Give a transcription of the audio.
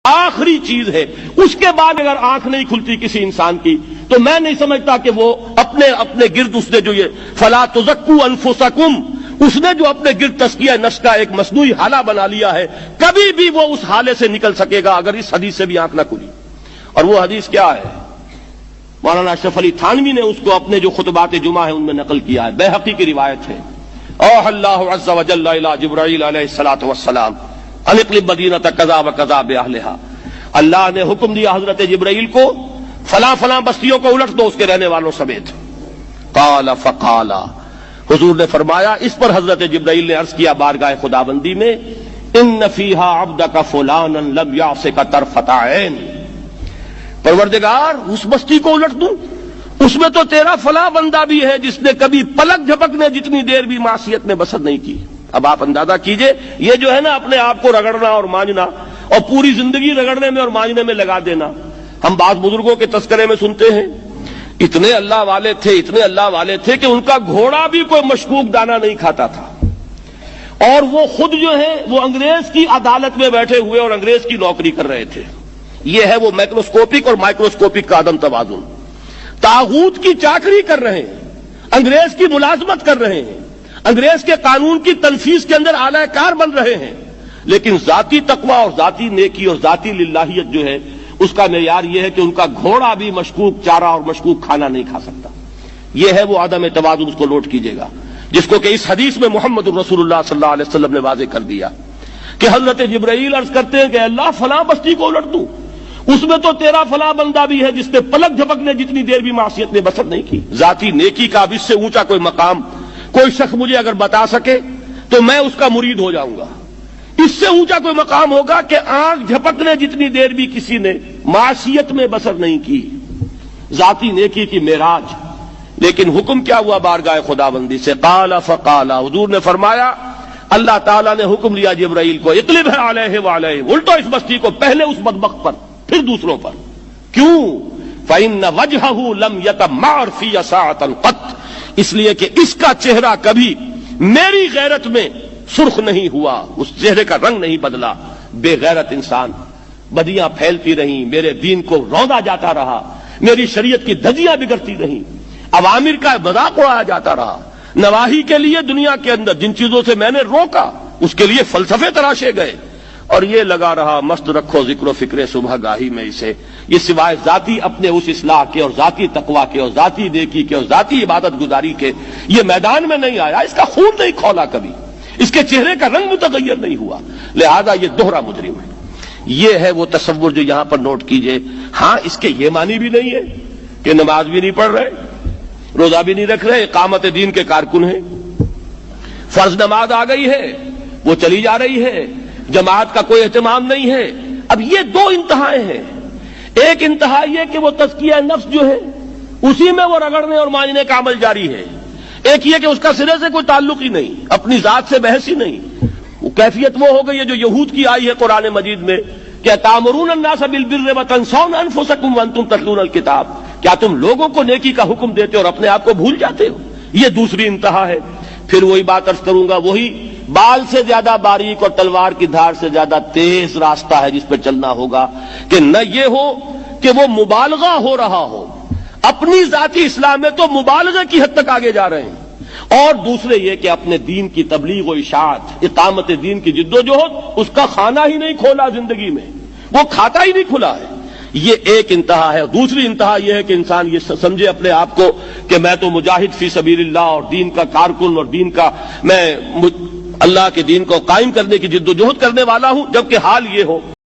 آخری چیز ہے. اس کے بعد اگر آنکھ نہیں کھلتی کسی انسان کی تو میں نہیں سمجھتا کہ وہ اپنے گرد اس نے جو یہ فلا تزکوا انفسکم، اس نے جو اپنے گرد تزکیہ نفس کا ایک مصنوعی حالہ بنا لیا ہے، کبھی بھی وہ اس حالے سے نکل سکے گا اگر اس حدیث سے بھی آنکھ نہ کھلی. اور وہ حدیث کیا ہے؟ مولانا اشرف علی تھانوی نے اس کو اپنے جو خطبات جمعہ ہیں ان میں نقل کیا ہے. بیہقی کی روایت ہے. اوحى اللہ عز وجل الى جبرائیل علیہ الصلوۃ والسلام ان اقلب مدینۃ کذا وکذا باہلھا. اللہ نے حکم دیا حضرت جبرائیل کو فلاں فلاں بستیوں کو الٹ دو اس کے رہنے والوں سمیت. قال فقال، حضور نے فرمایا. اس پر حضرت جبرائیل نے عرض کیا بارگاہ خداوندی میں، ان فیھا عبدک فلانا لم یعصک طرفۃ عین. پروردگار اس بستی کو الٹ دوں، اس میں تو تیرا فلاں بندہ بھی ہے جس نے کبھی پلک جھپکنے جتنی دیر بھی معصیت میں بسر نہیں کی. اب آپ اندازہ کیجئے، یہ جو ہے نا اپنے آپ کو رگڑنا اور مانجنا اور پوری زندگی رگڑنے میں اور مانجنے میں لگا دینا. ہم بعض بزرگوں کے تذکرے میں سنتے ہیں اتنے اللہ والے تھے، اتنے اللہ والے تھے کہ ان کا گھوڑا بھی کوئی مشکوک دانہ نہیں کھاتا تھا، اور وہ خود جو ہے وہ انگریز کی عدالت میں بیٹھے ہوئے اور انگریز کی نوکری کر رہے تھے. یہ ہے وہ میکروسکوپک اور مائکروسکوپک کا عدم توازن. طاغوت کی چاکری کر رہے ہیں، انگریز کی ملازمت کر رہے ہیں، انگریز کے قانون کی تنفیذ کے اندر اعلی کار بن رہے ہیں، لیکن ذاتی تقوی اور ذاتی نیکی اور ذاتی للہیت جو ہے اس کا معیار یہ ہے کہ ان کا گھوڑا بھی مشکوک چارہ اور مشکوک کھانا نہیں کھا سکتا. یہ ہے وہ عدم توازن. اس کو نوٹ کیجئے گا، جس کو کہ اس حدیث میں محمد الرسول اللہ صلی اللہ علیہ وسلم نے واضح کر دیا کہ حضرت جبرائیل عرض کرتے ہیں کہ اللہ فلاں بستی کو الٹ دوں، اس میں تو تیرا فلاں بندہ بھی ہے جس نے پلک جھپکنے جتنی دیر بھی معصیت میں بسر نہیں کی. ذاتی نیکی کا اب اس سے اونچا کوئی مقام کوئی شخص مجھے اگر بتا سکے تو میں اس کا مرید ہو جاؤں گا. اس سے اونچا کوئی مقام ہوگا کہ آنکھ جھپکنے جتنی دیر بھی کسی نے معصیت میں بسر نہیں کی. ذاتی نیکی کی معراج. لیکن حکم کیا ہوا بارگاہ خداوندی سے؟ قال فقال، حضور نے فرمایا، اللہ تعالیٰ نے حکم لیا جبرائیل کو، اقلب علیہ وعلیہ، الٹو اس بستی کو، پہلے اس بدبخت پر پھر دوسروں پر. کیوں؟ فإن وجهه لم يتمعر في ساعة قط، اس لیے کہ اس کا چہرہ کبھی میری غیرت میں سرخ نہیں ہوا، اس چہرے کا رنگ نہیں بدلا. بے غیرت انسان، بدیاں پھیلتی رہیں، میرے دین کو روندا جاتا رہا، میری شریعت کی دھجیاں بگڑتی رہیں، عوامر کا مذاق اڑایا جاتا رہا، نواہی کے لیے دنیا کے اندر جن چیزوں سے میں نے روکا اس کے لیے فلسفے تراشے گئے، اور یہ لگا رہا مست رکھو ذکر و فکر صبح گاہی میں اسے. یہ سوائے ذاتی اپنے اس اصلاح کے اور ذاتی تقوی کے اور ذاتی نیکی کے اور ذاتی عبادت گزاری کے یہ میدان میں نہیں آیا. اس کا خون نہیں کھولا کبھی، اس کے چہرے کا رنگ متغیر نہیں ہوا، لہذا یہ دوہرا مجرم ہے. یہ ہے وہ تصور جو یہاں پر نوٹ کیجئے. ہاں، اس کے یہ معنی بھی نہیں ہے کہ نماز بھی نہیں پڑھ رہے، روزہ بھی نہیں رکھ رہے، اقامت دین کے کارکن ہیں، فرض نماز آ گئی ہے وہ چلی جا رہی ہے، جماعت کا کوئی اہتمام نہیں ہے. اب یہ دو انتہائیں ہیں. ایک انتہا یہ کہ وہ تزکیہ نفس جو ہے اسی میں وہ رگڑنے اور مانجنے کا عمل جاری ہے. ایک یہ کہ اس کا سرے سے کوئی تعلق ہی نہیں، اپنی ذات سے بحث ہی نہیں. وہ کیفیت وہ ہو گئی ہے جو یہود کی آئی ہے قرآن مجید میں کہ تامرون الناس بالبر وتنسون انفسکم وانتم تتلون الکتاب. کیا تم لوگوں کو نیکی کا حکم دیتے اور اپنے آپ کو بھول جاتے ہو؟ یہ دوسری انتہا ہے. پھر وہی بات عرض کروں گا، وہی بال سے زیادہ باریک اور تلوار کی دھار سے زیادہ تیز راستہ ہے جس پہ چلنا ہوگا کہ نہ یہ ہو کہ وہ مبالغہ ہو رہا ہو، اپنی ذاتی اصلاح میں تو مبالغہ کی حد تک آگے جا رہے ہیں، اور دوسرے یہ کہ اپنے دین کی تبلیغ و اشاعت، اقامت دین کی جد و جہد، اس کا کھانا ہی نہیں کھولا زندگی میں، وہ کھاتا ہی نہیں کھلا ہے. یہ ایک انتہا ہے. دوسری انتہا یہ ہے کہ انسان یہ سمجھے اپنے آپ کو کہ میں تو مجاہد فی سبیل اللہ اور دین کا کارکن اور دین کا میں اللہ کے دین کو قائم کرنے کی جد و جہد کرنے والا ہوں، جبکہ حال یہ ہو